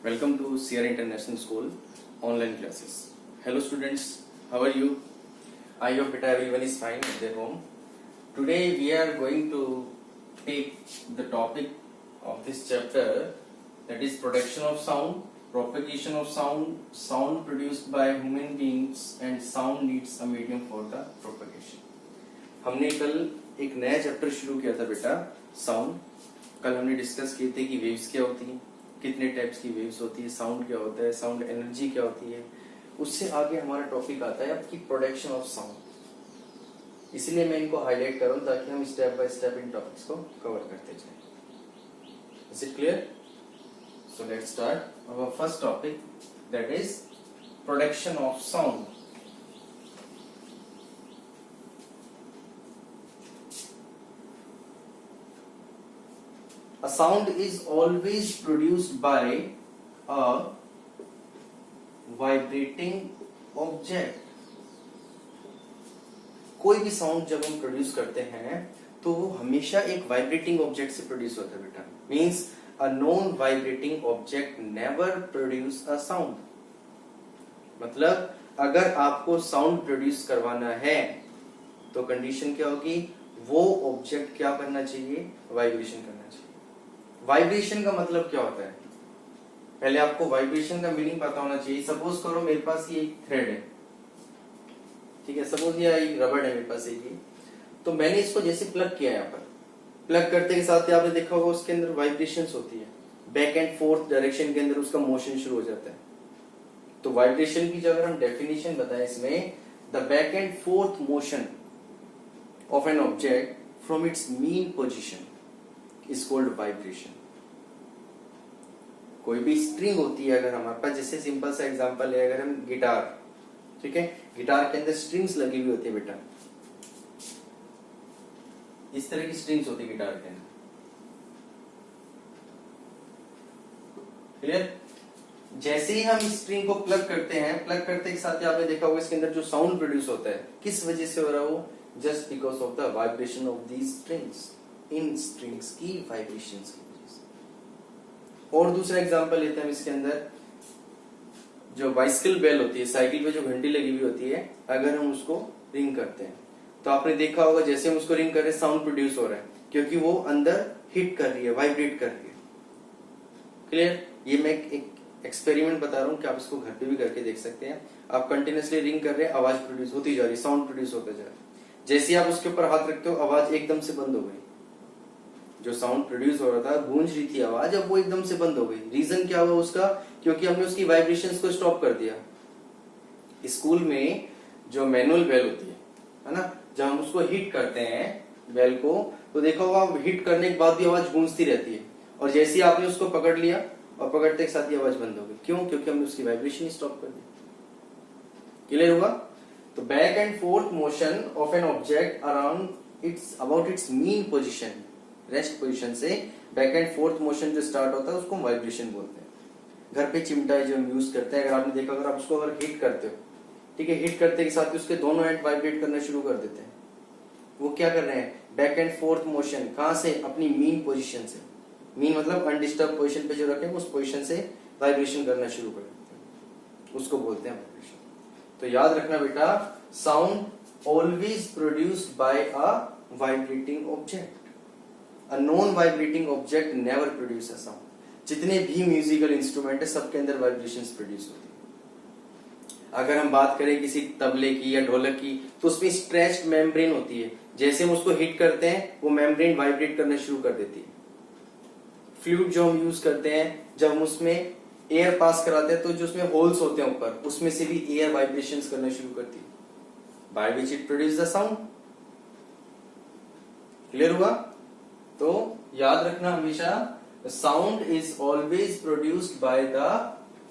Welcome to Sierra International School online classes. Hello students, how are you? I hope that everyone is fine at their home. Today we are going to take the topic of this chapter, that is production of sound, propagation of sound, sound produced by human beings and sound needs a medium for the propagation. हमने कल एक नया chapter शुरू किया था बेटा, sound. कल हमने डिस्कस किए थे कि वेव्स क्या होती हैं, कितने टाइप्स की वेव्स होती है, साउंड क्या होता है, साउंड एनर्जी क्या होती है. उससे आगे हमारा टॉपिक आता है आपकी प्रोडक्शन ऑफ साउंड. इसलिए मैं इनको हाईलाइट कर रहा हूं ताकि हम स्टेप बाय स्टेप इन टॉपिक्स को कवर करते जाएं. Is it clear? So let's start our first topic, that is production of sound. A sound is always produced by a vibrating object. कोई भी साउंड जब हम प्रोड्यूस करते हैं तो वो हमेशा एक वाइब्रेटिंग ऑब्जेक्ट से प्रोड्यूस होता है बेटा. Means a non vibrating object never produce a sound. मतलब अगर आपको साउंड प्रोड्यूस करवाना है तो कंडीशन क्या होगी, वो ऑब्जेक्ट क्या करना चाहिए, वाइब्रेशन करना चाहिए. वाइब्रेशन का मतलब क्या होता है, पहले आपको वाइब्रेशन का मीनिंग पता होना चाहिए. सपोज करो मेरे पास ये एक थ्रेड है, ठीक है, सपोज ये रबड़ है मेरे पास एक, तो मैंने इसको जैसे प्लग किया यहाँ पर, प्लग करते के साथ आपने देखा होगा उसके अंदर वाइब्रेशंस होती है, बैक एंड फोर्थ डायरेक्शन के अंदर उसका मोशन शुरू हो जाता है. तो वाइब्रेशन की जो अगर हम डेफिनेशन बताएं इसमें, the back and fourth motion of an object from its mean position is called vibration. कोई भी स्ट्रिंग होती है अगर हमारे पास, जैसे सिंपल सा एग्जांपल है, अगर हम गिटार, ठीक है, गिटार के अंदर स्ट्रिंग्स लगी हुई होती है बेटा, इस तरह की स्ट्रिंग्स होती है गिटार के अंदर. क्लियर? जैसे ही हम इस स्ट्रिंग को प्लग करते हैं, प्लग करते के साथ ही आपने देखा होगा इसके अंदर जो साउंड प्रोड्यूस होता है, किस वजह से हो रहा है वो, just because of the vibration of these strings, in strings की वाइब्रेशंस की वजह से. और दूसरा एग्जांपल लेते हैं हम इसके अंदर, जो बाइसिकल बेल होती है, साइकिल पे जो घंटी लगी हुई होती है, अगर हम उसको रिंग करते हैं तो आपने देखा होगा जैसे हम उसको रिंग कर रहे हैं साउंड प्रोड्यूस हो रहा है, क्योंकि वो अंदर हिट कर रही है, वाइब्रेट कर रही है. क्लियर? ये मैं एक एक्सपेरिमेंट बता रहा हूँ कि आप इसको घर पे भी करके देख सकते हैं. आप कंटिन्यूसली रिंग कर रहे हैं, आवाज प्रोड्यूस होती जा रही है, साउंड प्रोड्यूस होता जा रहा है. जैसे आप उसके ऊपर हाथ रखते हो, आवाज एकदम से बंद हो गई. जो साउंड प्रोड्यूस हो रहा था, गूंज रही थी आवाज, अब वो एकदम से बंद हो गई. रीजन क्या हुआ उसका, क्योंकि हमने उसकी वाइब्रेशंस को स्टॉप कर दिया. स्कूल में जो मैनुअल बेल होती है ना, जब हम उसको हिट करते हैं बेल को, तो देखा होगा हिट करने के बाद भी आवाज गूंजती रहती है, और जैसे ही आपने उसको पकड़ लिया और पकड़ते के साथ ही आवाज बंद हो गई. क्यों? क्योंकि हमने उसकी वाइब्रेशन स्टॉप कर दी. क्लियर हुआ? तो back and fourth motion of an object around its about it's mean position, rest position से बैक एंड फोर्थ मोशन जो स्टार्ट होता है उसको हम वाइब्रेशन बोलते हैं. घर पे चिमटा है जो हम यूज करते हैं, अगर आपने देखा, अगर आप उसको अगर हिट करते हो, ठीक है, हिट करते के साथ उसके दोनों एंड वाइब्रेट करना शुरू कर देते हैं. वो क्या कर रहे हैं, बैक एंड फोर्थ मोशन, कहां से, अपनी मीन पोजीशन से. मीन मतलब अनडिस्टर्ब पोजीशन पे जो रखे उस पोजीशन से वाइब्रेशन करना शुरू कर देते हैं, उसको बोलते हैं वाइब्रेशन. तो याद रखना बेटा, sound always produced by a vibrating object. A non-vibrating object never produces a sound. जितने भी म्यूजिकल इंस्ट्रूमेंट है सबके अंदर वाइब्रेशंस प्रोड्यूस होती है. अगर हम बात करें किसी तबले की या ढोलक की, तो उसमें स्ट्रेच्ड मेम्ब्रेन होती है, जैसे हम उसको हिट करते हैं वो मेम्ब्रेन वाइब्रेट करना शुरू कर देती है. फ्लूट जो हम यूज करते हैं, जब हम उसमें एयर पास कराते हैं तो जो उसमें होल्स होते हैं ऊपर, उसमें से भी एयर वाइब्रेशंस करना शुरू करती है, by which it produce the sound. Clear हुआ? तो याद रखना हमेशा, sound is always produced by the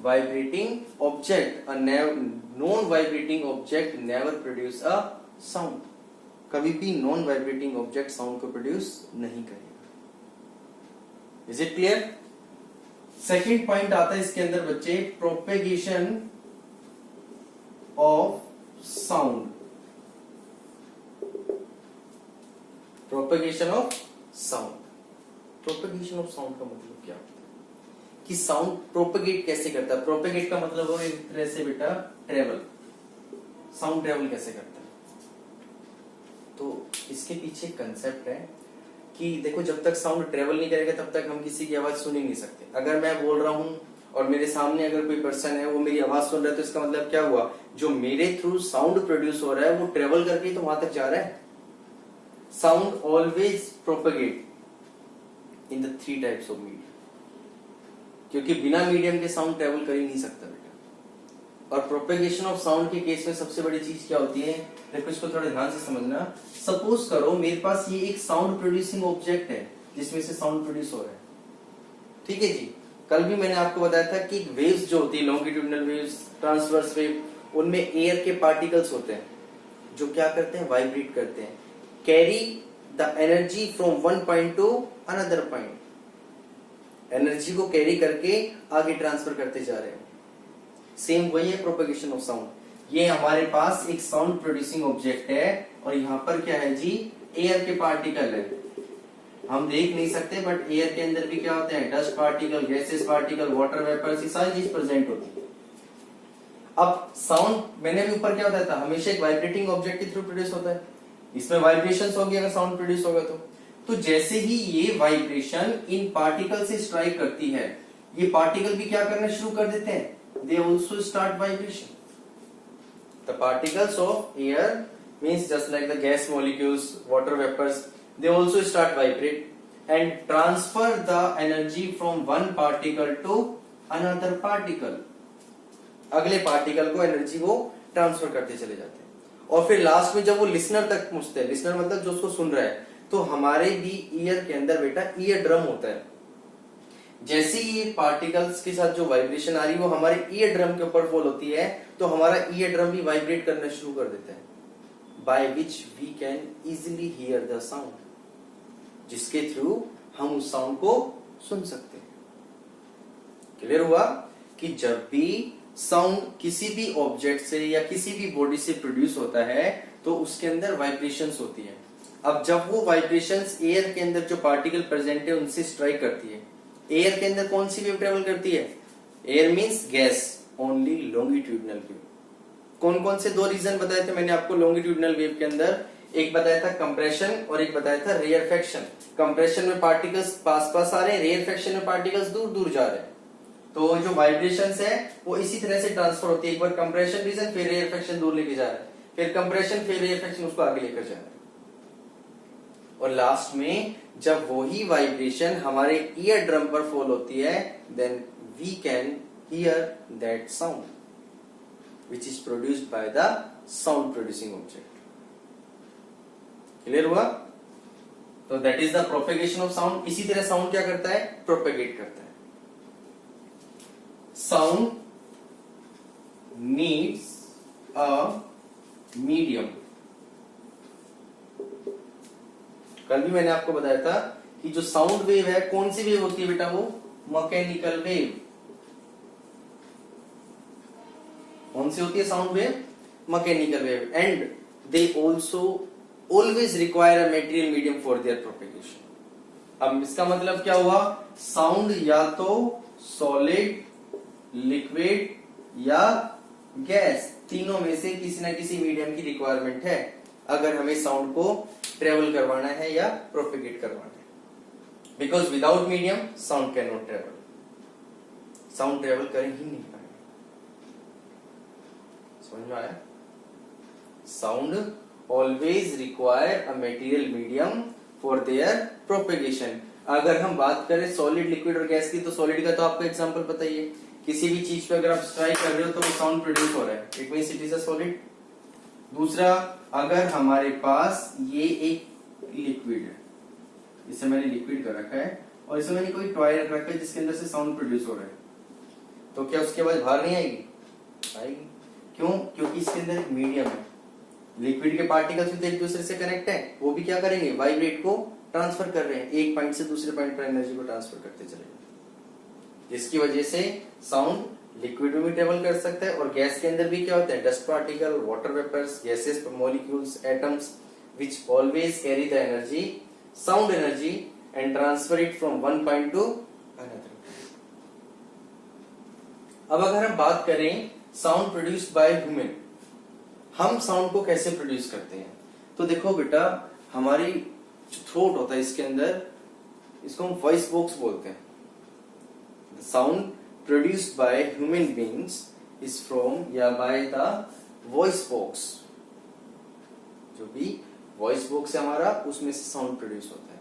vibrating object. A non vibrating object never produce a sound. कभी भी नॉन वाइब्रेटिंग ऑब्जेक्ट साउंड को प्रोड्यूस नहीं करेगा. Is it clear? Second point आता है इसके अंदर बच्चे, propagation of sound. Propagation of sound. Propagation of sound का मतलब क्या होता है कि साउंड प्रोपेगेट कैसे करता है। प्रोपेगेट का मतलब हो एक तरह से बेटा ट्रेवल, साउंड ट्रेवल कैसे करता है। तो इसके पीछे कंसेप्ट है कि देखो जब तक साउंड ट्रेवल नहीं करेगा तब तक हम किसी की आवाज सुन ही नहीं सकते। अगर मैं बोल रहा हूं और मेरे सामने अगर कोई पर्सन है वो मेरी आवाज सुन रहा है तो इसका मतलब क्या हुआ, जो मेरे थ्रू साउंड प्रोड्यूस हो रहा है वो ट्रेवल करके तो वहां तक जा रहा है। Sound always propagate in the 3 types of medium, क्योंकि बिना मीडियम के साउंड ट्रेवल कर ही नहीं सकता बेटा। और प्रोपेगेशन ऑफ साउंड के केस में सबसे बड़ी चीज क्या होती है, देखो इसको थोड़ा ध्यान से समझना। सपोज करो मेरे पास ये एक साउंड प्रोड्यूसिंग ऑब्जेक्ट है जिसमें से साउंड प्रोड्यूस हो रहा है, ठीक है जी। कल भी मैंने आपको बताया था कि वेव्स जो होती है, लॉन्गिट्यूडिनल वेव्स, ट्रांसवर्स वेव, उनमें एयर के पार्टिकल्स होते हैं जो क्या करते हैं, वाइब्रेट करते हैं, carry the energy from one point two another point, energy को कैरी करके आगे ट्रांसफर करते जा रहे हैं। सेम वही है प्रोपेगेशन ऑफ साउंड। ये हमारे पास एक साउंड प्रोड्यूसिंग ऑब्जेक्ट है और यहाँ पर क्या है जी, एयर के पार्टिकल है। हम देख नहीं सकते बट एयर के अंदर भी क्या होते हैं, dust particle, gases particle, water vapours, ये सारी चीज प्रेजेंट होती है। अब साउंड मैंने भी ऊपर क्या बताया था, हमेशा एक वाइब्रेटिंग ऑब्जेक्ट के थ्रू प्रोड्यूस होता है। इसमें वाइब्रेशंस होगी अगर साउंड प्रोड्यूस होगा तो जैसे ही ये वाइब्रेशन इन पार्टिकल से स्ट्राइक करती है, ये पार्टिकल भी क्या करना शुरू कर देते हैं, they also start vibration. The particles of air means just like the gas molecules, water vapors, they also start vibrate and transfer the energy from one particle to another particle. अगले particle को energy वो transfer करते चले जाते हैं और फिर last में जब वो लिसनर तक पहुंचते हैं, लिसनर मतलब जो उसको सुन रहा है, तो हमारे भी ईयर के अंदर बेटा ईयर ड्रम होता है। जैसे ही ये पार्टिकल्स के साथ जो वाइब्रेशन आ रही है वो हमारे ईयर ड्रम के ऊपर फॉल होती है, तो हमारा ईयर ड्रम भी वाइब्रेट करना शुरू कर देता है, by which we can easily hear the sound, जिसके थ्रू हम उस साउंड को सुन सकते हैं। क्लियर हुआ कि जब भी साउंड किसी भी ऑब्जेक्ट से या किसी भी बॉडी से प्रोड्यूस होता है तो उसके अंदर वाइब्रेशंस होती है। अब जब वो वाइब्रेशंस एयर के अंदर जो पार्टिकल प्रेजेंट है उनसे स्ट्राइक करती है, एयर के अंदर कौन सी वेव ट्रेवल करती है, air means gas, only longitudinal wave. कौन कौन से 2 रीजन बताए थे मैंने आपको लॉन्गिट्यूडिनल वेव के अंदर, एक बताया था कंप्रेशन और एक बताया था रेयरफेक्शन। कंप्रेशन में पार्टिकल्स पास पास आ रहे हैं, रेयरफेक्शन में पार्टिकल्स दूर दूर जा रहे हैं। तो जो वाइब्रेशंस है वो इसी तरह से ट्रांसफर होती है, एक बार कंप्रेशन रीजन, फिर रेयरफेक्शन दूर लेके जा रहा है, फिर कंप्रेशन, फिर रेयरफेक्शन उसको आगे लेकर जा रहा है। और लास्ट में जब वही वाइब्रेशन हमारे ईयर ड्रम पर फॉल होती है, then we can hear that sound which is produced by the sound producing object. Clear हुआ? तो that is the propagation of sound. इसी तरह साउंड क्या करता है, प्रोपेगेट करता है। Sound needs a medium. कल भी मैंने आपको बताया था कि जो साउंड वेव है, कौन सी वेव होती है बेटा, वो मैकेनिकल वेव। कौन सी होती है sound wave, mechanical wave. And they also always require a material medium for their propagation. अब इसका मतलब क्या हुआ, साउंड या तो सॉलिड, लिक्विड या गैस, तीनों में से किसी ना किसी मीडियम की रिक्वायरमेंट है अगर हमें साउंड को ट्रेवल करवाना है या प्रोपेगेट करवाना है। Because without medium sound can not travel, sound travel कर ही नहीं पाएगा। समझ में आया? Sound always require a material medium for their propagation. अगर हम बात करें सॉलिड, लिक्विड और गैस की, तो सॉलिड का तो आपको एग्जांपल पता ही है, किसी भी चीज पे अगर आप स्ट्राइक कर रहे हो तो वो साउंड प्रोड्यूस हो रहा है, it means it is a solid. दूसरा, अगर हमारे पास ये एक लिक्विड है, इसे मैंने लिक्विड कर रखा है और इसमें मैंने कोई टॉय रख रखा है जिसके अंदर से साउंड प्रोड्यूस हो रहा है, तो क्या उसके बाद बाहर नहीं आएगी? आएगी। क्यों? क्योंकि इसके अंदर एक मीडियम है, लिक्विड के पार्टिकल्स भी एक दूसरे से कनेक्ट है, वो भी क्या करेंगे, वाइब्रेट को ट्रांसफर कर रहे हैं, एक पॉइंट से दूसरे पॉइंट पर एनर्जी को ट्रांसफर करते चलेंगे, जिसकी वजह से साउंड लिक्विड में भी ट्रेवल कर सकता है। और गैस के अंदर भी क्या होता है, dust particle, water vapours, gases, molecules, atoms which always carry the energy, sound energy, and transfer it from one point to another. अब अगर हम बात करें साउंड प्रोड्यूस्ड बाय ह्यूमन, हम साउंड को कैसे प्रोड्यूस करते हैं, तो देखो बेटा, हमारी जो थ्रोट होता है इसके अंदर, इसको हम वॉइस बॉक्स बोलते हैं। The sound produced by human beings is from या बाय द वॉइस बॉक्स। जो भी वॉइस बॉक्स है हमारा, उसमें से साउंड प्रोड्यूस होता है।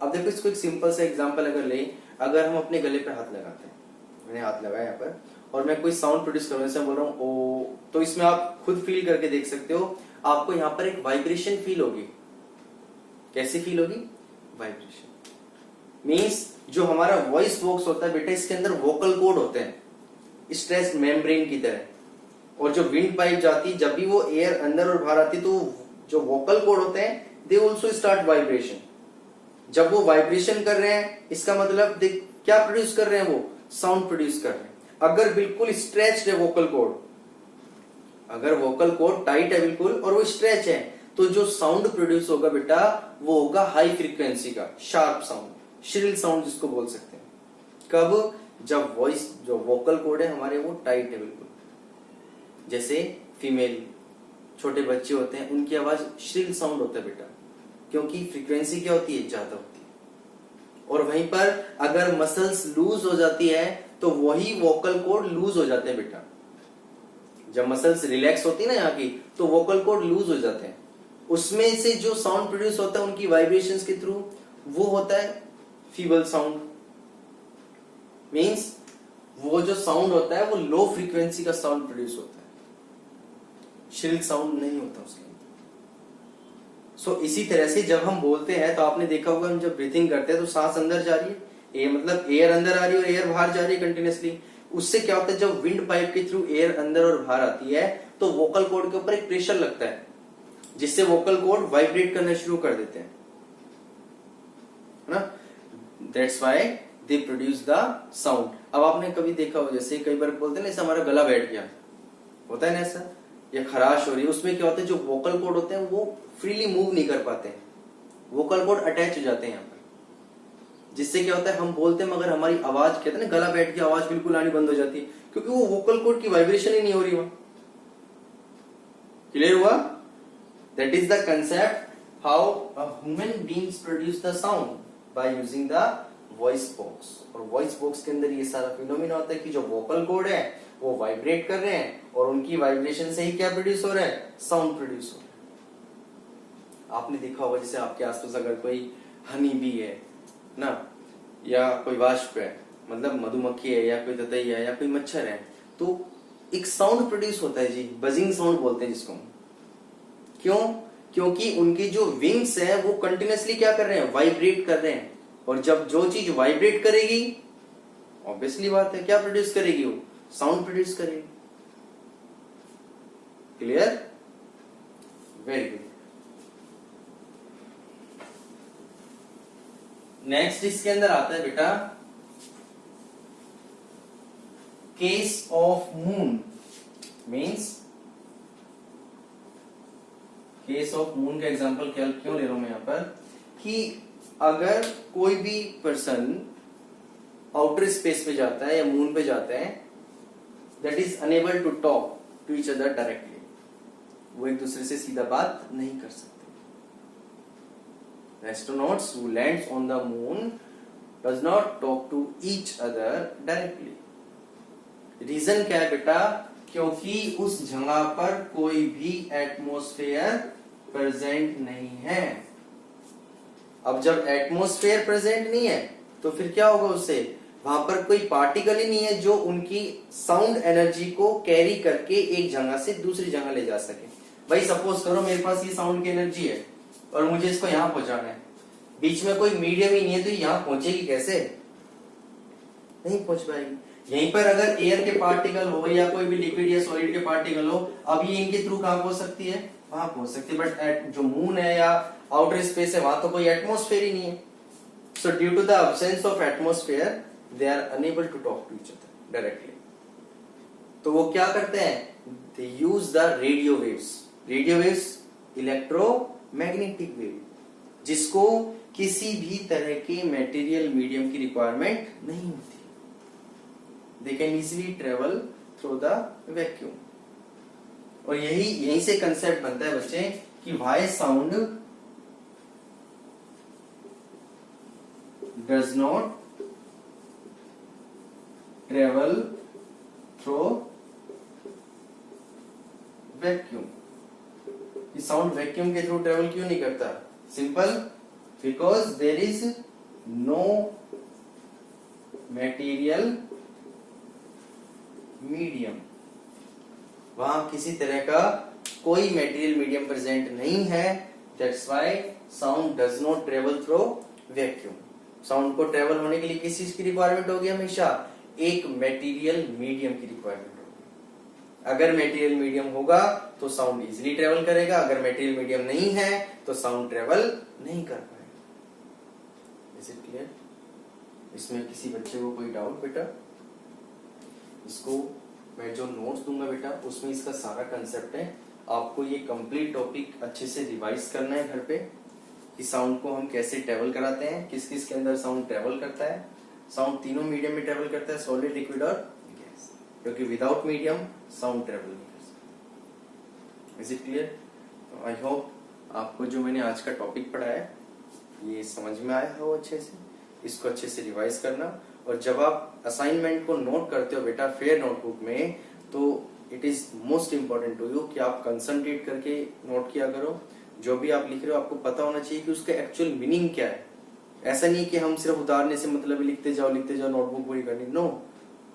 अब देखो, इसको एक सिंपल सा एग्जांपल अगर ले, अगर हम अपने गले पे हाथ लगाते हैं, मैंने हाथ लगाया यहाँ पर, और मैं कोई साउंड प्रोड्यूस कर रहा हूँ, जैसे बोल रहा हूँ ओ, तो इसमें आप खुद फील करके देख सकते हो, आपको यहाँ पर एक वाइब्रेशन फील होगी। कैसी फील होगी? वाइब्रेशन। मीन्स जो हमारा वॉइस बॉक्स होता है बेटा, इसके अंदर वोकल कॉर्ड होते हैं स्ट्रेस मेम्ब्रेन की तरह, और जो विंड पाइप जाती है, जब भी वो एयर अंदर और बाहर आती है, तो जो वोकल कॉर्ड होते हैं दे ऑल्सो स्टार्ट वाइब्रेशन। जब वो वाइब्रेशन कर रहे हैं, इसका मतलब देख क्या प्रोड्यूस कर रहे हैं, वो साउंड प्रोड्यूस कर रहे हैं। अगर बिल्कुल स्ट्रेच्ड है वोकल कॉर्ड, अगर वोकल कॉर्ड टाइट है बिल्कुल और वो स्ट्रेच है, तो जो साउंड प्रोड्यूस होगा बेटा, वो होगा हाई फ्रीक्वेंसी का शार्प साउंड, श्रिल साउंड जिसको बोल सकते हैं। कब? जब वॉइस, जो वोकल कॉर्ड है हमारे, वो टाइट है बिल्कुल। जैसे फीमेल छोटे बच्चे होते हैं, उनकी आवाज श्रिल साउंड होता है बेटा, क्योंकि फ्रीक्वेंसी क्या होती है? ज्यादा होती है। और वहीं पर अगर मसल्स लूज हो जाती है, तो वही वोकल कॉर्ड लूज हो जाते हैं बेटा। जब मसल्स रिलैक्स होती है ना यहाँ की, तो वोकल कॉर्ड लूज हो जाते हैं। उसमें से जो साउंड प्रोड्यूस होता है उनकी वाइब्रेशंस के थ्रू, वो होता है फीबल साउंड। मींस वो जो साउंड होता है वो लो फ्रीक्वेंसी का साउंड प्रोड्यूस होता है, श्रिल साउंड नहीं होता उसके अंदर। सो इसी तरह से जब हम बोलते हैं, तो आपने देखा होगा, हम जब ब्रीथिंग करते हैं तो सांस अंदर जा रही है, ये मतलब एयर अंदर आ रही है और एयर बाहर जा रही है कंटिन्यूसली। उससे क्या होता है, जब विंड पाइप के थ्रू एयर अंदर और बाहर आती है, तो वोकल कॉर्ड के ऊपर एक प्रेशर लगता है, जिससे वोकल कॉर्ड वाइब्रेट करना शुरू कर देते हैं, है ना। That's why they produce the sound. अब आपने कभी देखा हो, जैसे कई बार बोलते हैं ना, जैसे हमारा गला बैठ गया होता है ना ऐसा, या खराश हो रही है, उसमें क्या होता है, जो वोकल कॉर्ड होते हैं वो फ्रीली मूव नहीं कर पाते हैं, वोकल कॉर्ड अटैच हो जाते हैं यहाँ पर। जिससे क्या होता है, हम बोलते हैं मगर हमारी आवाज, कहते हैं ना गला बैठ के आवाज बिल्कुल आनी बंद हो जाती है, क्योंकि वो वोकल कॉर्ड की वाइब्रेशन ही नहीं हो रही वहां। क्लियर हुआ? That is the concept how a human beings produce the sound by using the voice box. और वॉइस बॉक्स के अंदर ये सारा फिनोमेना होता है कि जो वोकल कॉर्ड है वो वाइब्रेट कर रहे हैं, और उनकी वाइब्रेशन से ही क्या प्रोड्यूस हो रहा है? साउंड प्रोड्यूस हो रहा है। आपने देखा होगा, जैसे आपके आसपास अगर कोई हनी बी है ना, या कोई वाष्प है, मतलब मधुमक्खी है, या कोई ततई है, या कोई मच्छर है, तो एक साउंड प्रोड्यूस होता है जी, बजिंग साउंड बोलते हैं जिसको। क्यों? क्योंकि उनकी जो विंग्स है वो कंटिन्यूसली क्या कर रहे हैं? वाइब्रेट कर रहे हैं। और जब जो चीज वाइब्रेट करेगी, ऑब्वियसली बात है क्या प्रोड्यूस करेगी? वो साउंड प्रोड्यूस करेगी। क्लियर? Very good. नेक्स्ट इसके अंदर आता है बेटा case of moon. Means case of moon का एग्जांपल क्यों ले रहा हूं मैं यहां पर, कि अगर कोई भी पर्सन आउटर स्पेस पे जाता है या मून पे जाता है, that is unable to talk to each other directly, वो एक दूसरे से सीधा बात नहीं कर सकते। Astronauts who lands on the moon does not talk to each other directly. Reason क्या है बेटा? क्योंकि उस जगह पर कोई भी एटमॉस्फेयर प्रेजेंट नहीं है। अब जब एटमॉस्फेयर प्रेजेंट नहीं है, तो फिर क्या होगा उससे? वहां पर कोई पार्टिकल ही नहीं है जो उनकी साउंड एनर्जी को कैरी करके एक जगह से दूसरी जगह ले जा सके। भाई सपोज करो मेरे पास ये साउंड की एनर्जी है और मुझे इसको यहां पहुंचाना है, बीच में कोई मीडियम ही नहीं है, तो यहां पहुंचेगी कैसे? नहीं पहुंच पाएगी। यहीं पर अगर एयर के पार्टिकल हो या कोई भी लिक्विड या सॉलिड के पार्टिकल हो, अब ये इनके थ्रू कहां पहुंच सकती है? वहां पहुंच सकती है। बट जो मून है या आउटर स्पेस है, वहां तो कोई एटमॉस्फेयर ही नहीं है। So due to the absence of atmosphere they are unable to talk to each other directly. तो वो क्या करते हैं? They use the radio waves. Radio waves electromagnetic wave, जिसको किसी भी तरह के मटेरियल मीडियम की रिक्वायरमेंट नहीं होती। They can easily travel through the vacuum. और यही से कंसेप्ट बनता है बच्चे कि why sound does not travel through vacuum. Sound vacuum के थ्रू ट्रेवल क्यों नहीं करता? Simple, because there is no material medium. वहां किसी तरह का कोई मटेरियल मीडियम प्रेजेंट नहीं है। That's why sound does not travel through vacuum. Sound को ट्रेवल होने के लिए किस चीज की रिक्वायरमेंट होगी? हमेशा एक मटेरियल मीडियम की रिक्वायरमेंट होगी। अगर मटेरियल मीडियम होगा तो साउंड इजिली ट्रेवल करेगा, अगर मटेरियल मीडियम नहीं है तो साउंड ट्रेवल नहीं कर पाएगा। Is it clear? इसमें किसी बच्चे को कोई डाउट बेटा? इसको मैं जो नोट्स दूंगा बेटा उसमें इसका सारा कंसेप्ट है। आपको ये कंप्लीट टॉपिक अच्छे से रिवाइज करना है घर पे कि साउंड को हम कैसे ट्रेवल कराते हैं, किस किस के अंदर साउंड ट्रेवल करता है। साउंड तीनों मीडियम में ट्रेवल करता है, सॉलिड, लिक्विड और गैस, क्योंकि विदाउट मीडियम साउंड ट्रेवल नहीं कर सकता। Is it clear? I hope आपको जो मैंने आज का टॉपिक पढ़ाया ये समझ में आया हो अच्छे से। इसको अच्छे से रिवाइज करना, और जब आप असाइनमेंट को नोट करते हो बेटा फेयर नोटबुक में, तो it is most important to you कि आप कंसंट्रेट करके नोट किया करो। जो भी आप लिख रहे हो आपको पता होना चाहिए कि उसका एक्चुअल मीनिंग क्या है। ऐसा नहीं कि हम सिर्फ उतारने से मतलब लिखते जाओ नोटबुक पूरी करनी, नो,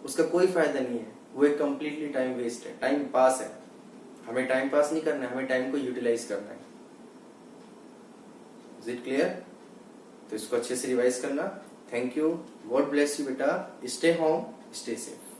उसका कोई फायदा नहीं है। वो एक कम्प्लीटली टाइम वेस्ट है, टाइम पास है। हमें टाइम पास नहीं करना है, हमें टाइम को यूटिलाइज करना है। Is it clear? तो इसको अच्छे से रिवाइज करना। Thank you, god bless you बेटा। Stay home, stay safe.